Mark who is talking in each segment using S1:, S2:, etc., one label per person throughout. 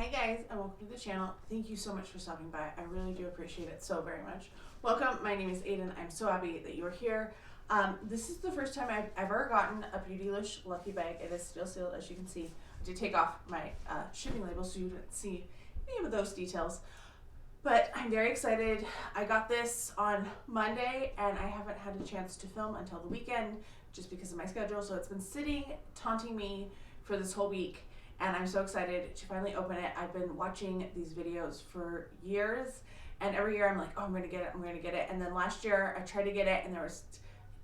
S1: Hi guys, and welcome to the channel. Thank you so much for stopping by. I really do appreciate it so very much. Welcome, my name is Aiden. I'm so happy that you are here. This is the first time I've ever gotten a Beautylish Lucky Bag. It is still sealed, as you can see. I did take off my shipping label so you didn't see any of those details. But I'm very excited. I got this on Monday and I haven't had a chance to film until the weekend just because of my schedule. So it's been sitting, taunting me for this whole week. And I'm so excited to finally open it. I've been watching these videos for years, and every year I'm like, oh, I'm gonna get it. And then last year I tried to get it and there was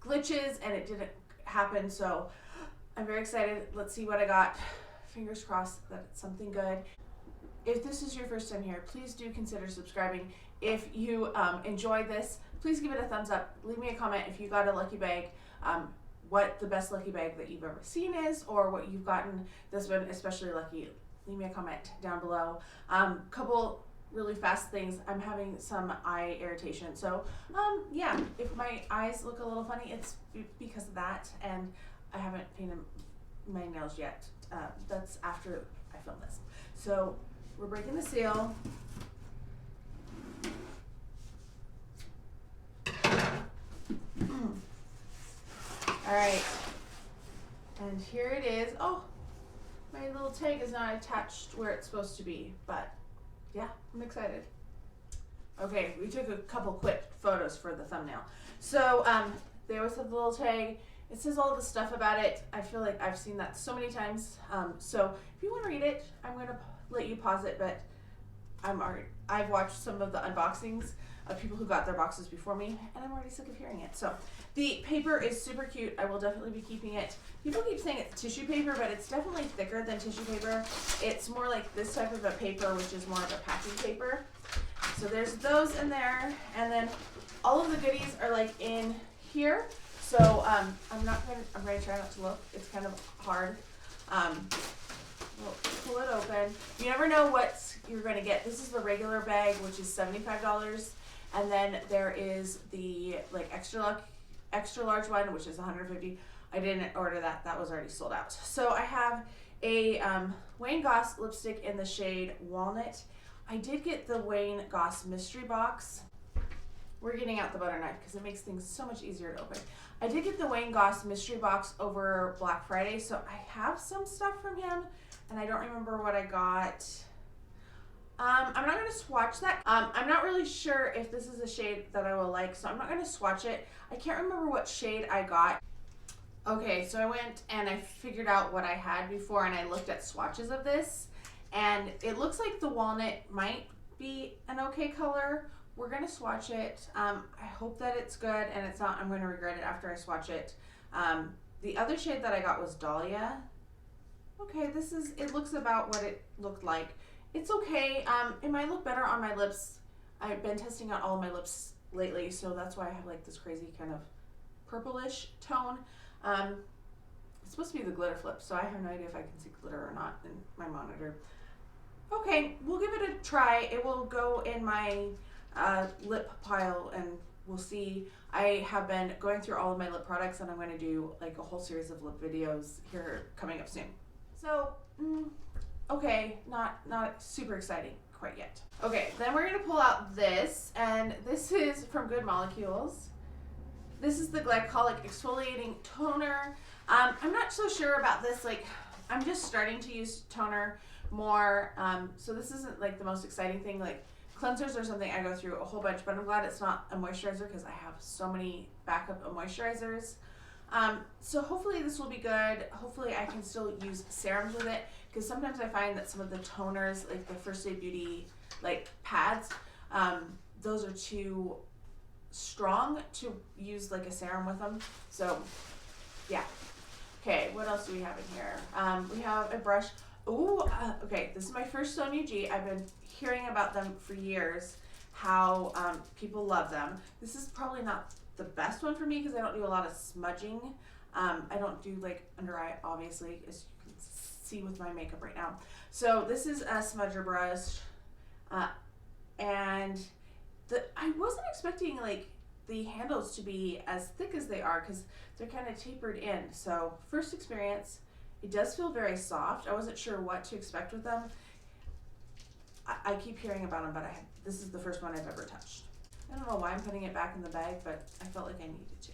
S1: glitches and it didn't happen. So I'm very excited. Let's see what I got. Fingers crossed that it's something good. If this is your first time here, please do consider subscribing. If you enjoy this, please give it a thumbs up. Leave me a comment if you got a lucky bag, what the best lucky bag that you've ever seen is, or what you've gotten that's been especially lucky. Leave me a comment down below. Couple really fast things. I'm having some eye irritation. So yeah, if my eyes look a little funny, it's because of that, and I haven't painted my nails yet. That's after I film this. So we're breaking the seal. All right, and here it is. Oh, my little tag is not attached where it's supposed to be, but yeah, I'm excited. Okay, we took a couple quick photos for the thumbnail. So they always have the little tag. It says all the stuff about it. I feel like I've seen that so many times. So if you want to read it, I'm going to let you pause it, but I've watched some of the unboxings of people who got their boxes before me, and I'm already sick of hearing it. So the paper is super cute. I will definitely be keeping it. People keep saying it's tissue paper, but it's definitely thicker than tissue paper. It's more like this type of a paper, which is more of a packing paper. So there's those in there, and then all of the goodies are like in here. So I'm going to try not to look. It's kind of hard. We'll pull it open. You never know what you're going to get. This is the regular bag, which is $75. And then there is the like extra large one, which is $150. I didn't order that. That was already sold out. So I have a Wayne Goss lipstick in the shade Walnut. I did get the Wayne Goss mystery box. We're getting out the butter knife because it makes things so much easier to open. I did get the Wayne Goss mystery box over Black Friday, so I have some stuff from him, and I don't remember what I got. I'm not going to swatch that. I'm not really sure if this is a shade that I will like, so I'm not going to swatch it. I can't remember what shade I got. Okay, so I went and I figured out what I had before, and I looked at swatches of this, and it looks like the walnut might be an okay color. We're going to swatch it. I hope that it's good, and it's not. I'm going to regret it after I swatch it. The other shade that I got was Dahlia. Okay, it looks about what it looked like. It's okay. It might look better on my lips. I've been testing out all of my lips lately, so that's why I have like this crazy kind of purplish tone. It's supposed to be the glitter flip, so I have no idea if I can see glitter or not in my monitor. Okay, we'll give it a try. It will go in my lip pile, and we'll see. I have been going through all of my lip products, and I'm going to do like a whole series of lip videos here coming up soon. So okay, not super exciting quite yet. Okay, then we're gonna pull out this, and this is from Good Molecules. This is the Glycolic Exfoliating Toner. I'm not so sure about this. Like, I'm just starting to use toner more, so this isn't like the most exciting thing. Like cleansers or something, I go through a whole bunch, but I'm glad it's not a moisturizer because I have so many backup of moisturizers. So hopefully this will be good. Hopefully I can still use serums with it, because sometimes I find that some of the toners, like the First Aid Beauty like pads, those are too strong to use like a serum with them. So yeah. Okay, what else do we have in here? We have a brush. Okay, this is my first Sonia G. I've been hearing about them for years, how people love them. This is probably not the best one for me because I don't do a lot of smudging. I don't do like under eye, obviously, as you can see with my makeup right now. So this is a Smudger Brush, and I wasn't expecting like the handles to be as thick as they are because they're kind of tapered in. So first experience, it does feel very soft. I wasn't sure what to expect with them. I keep hearing about them, but this is the first one I've ever touched. I don't know why I'm putting it back in the bag, but I felt like I needed to.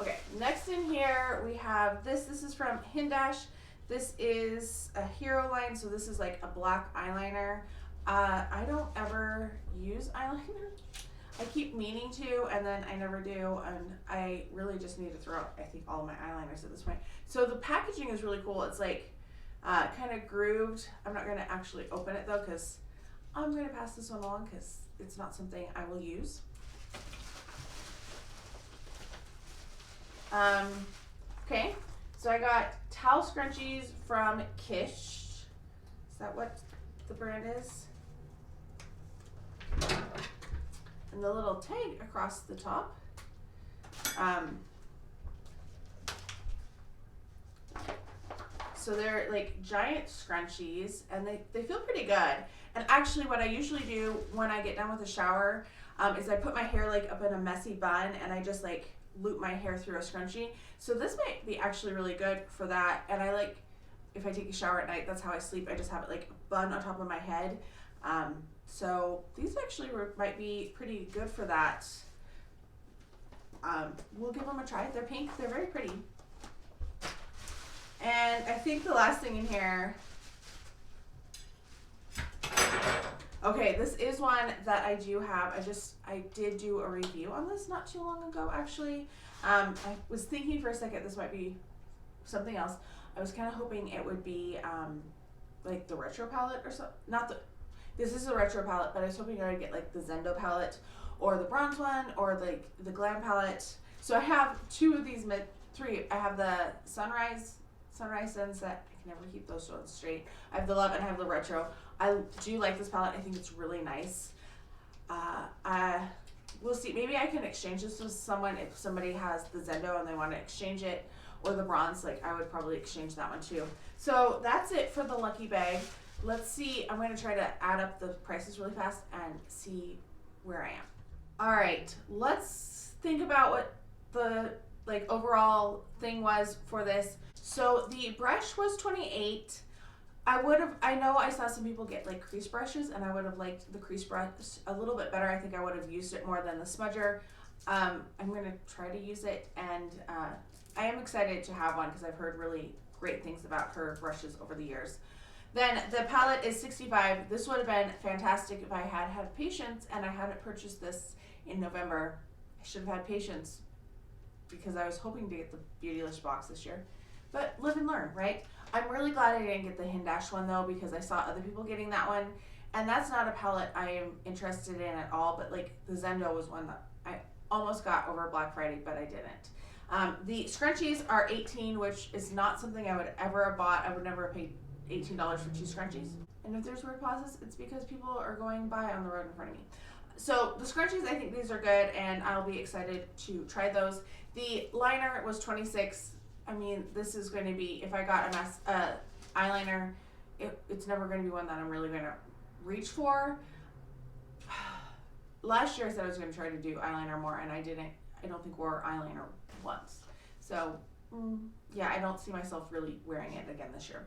S1: Okay, next in here we have this. This is from Hindash. This is a hero line, so this is like a black eyeliner. I don't ever use eyeliner. I keep meaning to, and then I never do, and I really just need to throw out, I think, all of my eyeliners at this point. So the packaging is really cool. It's like kind of grooved. I'm not going to actually open it though, because I'm going to pass this one along because it's not something I will use. Okay, so I got towel scrunchies from Kish. Is that what the brand is? And the little tag across the top. So they're like giant scrunchies, and they feel pretty good. And actually what I usually do when I get done with a shower is I put my hair like up in a messy bun, and I just like loop my hair through a scrunchie. So this might be actually really good for that. And I like, if I take a shower at night, that's how I sleep. I just have it like a bun on top of my head. So these actually might be pretty good for that. We'll give them a try. They're pink. They're very pretty. And I think the last thing in here, okay, this is one that I do have. I did do a review on this not too long ago, actually. I was thinking for a second this might be something else. I was kind of hoping it would be like the retro palette or something. This is a retro palette, but I was hoping I would get like the Zendo palette or the bronze one or like the glam palette. So I have two of these, three. I have the Sunrise, Sunset. I can never keep those ones straight. I have the Love and I have the Retro. I do like this palette. I think it's really nice. We'll see. Maybe I can exchange this with someone if somebody has the Zendo and they want to exchange it, or the bronze. Like I would probably exchange that one too. So that's it for the Lucky Bag. Let's see. I'm going to try to add up the prices really fast and see where I am. All right. Let's think about what the like overall thing was for this. So the brush was $28. I know I saw some people get like crease brushes, and I would have liked the crease brush a little bit better. I think I would have used it more than the smudger. I'm going to try to use it, and I am excited to have one because I've heard really great things about her brushes over the years. Then the palette is $65. This would have been fantastic if I had patience and I hadn't purchased this in November. I should have had patience because I was hoping to get the Beautylish box this year. But live and learn, right? I'm really glad I didn't get the Hindash one though, because I saw other people getting that one. And that's not a palette I am interested in at all, but like the Zendo was one that I almost got over Black Friday, but I didn't. The scrunchies are $18, which is not something I would ever have bought. I would never have paid $18 for 2 scrunchies. And if there's weird pauses, it's because people are going by on the road in front of me. So the scrunchies, I think these are good, and I'll be excited to try those. The liner was $26. I mean, this is going to be, if I got a eyeliner, it's never going to be one that I'm really going to reach for. Last year I said I was going to try to do eyeliner more, and I didn't. I don't think wore eyeliner once. So yeah, I don't see myself really wearing it again this year.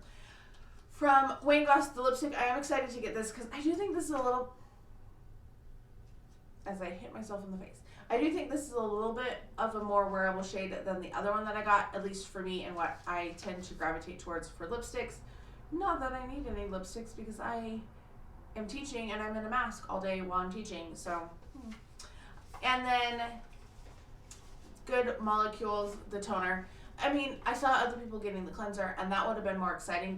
S1: From Wayne Goss, the lipstick, I am excited to get this because I do think this is a little, as I hit myself in the face, I do think this is a little bit of a more wearable shade than the other one that I got, at least for me and what I tend to gravitate towards for lipsticks. Not that I need any lipsticks because I am teaching and I'm in a mask all day while I'm teaching. So, and then Good Molecules, the toner. I mean, I saw other people getting the cleanser, and that would have been more exciting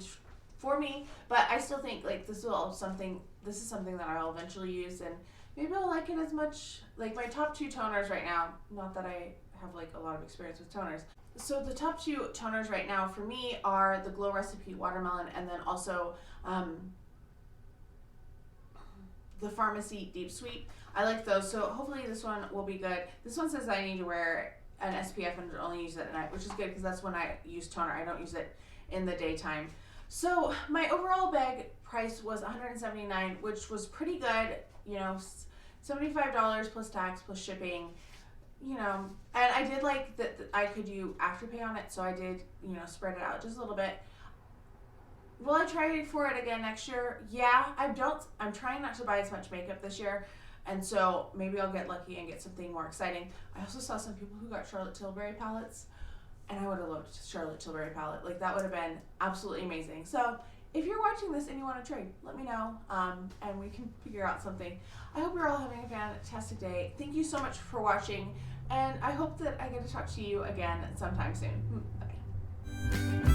S1: for me, but I still think like this is something that I'll eventually use, and maybe I'll like it as much. Like my top 2 toners right now, not that I have like a lot of experience with toners. So the top 2 toners right now for me are the Glow Recipe Watermelon, and then also the Pharmacy Deep Sweet. I like those, so hopefully this one will be good. This one says I need to wear an SPF and only use it at night, which is good because that's when I use toner. I don't use it in the daytime. So my overall bag price was $179, which was pretty good, you know, $75 plus tax plus shipping, you know, and I did like that I could do Afterpay on it, so I did, you know, spread it out just a little bit. will I try for it again next year? Yeah, I'm trying not to buy as much makeup this year. And so maybe I'll get lucky and get something more exciting. I also saw some people who got Charlotte Tilbury palettes, and I would have loved Charlotte Tilbury palette. Like, that would have been absolutely amazing. So if you're watching this and you want to trade, let me know, and we can figure out something. I hope you're all having a fantastic day. Thank you so much for watching, and I hope that I get to talk to you again sometime soon. Bye.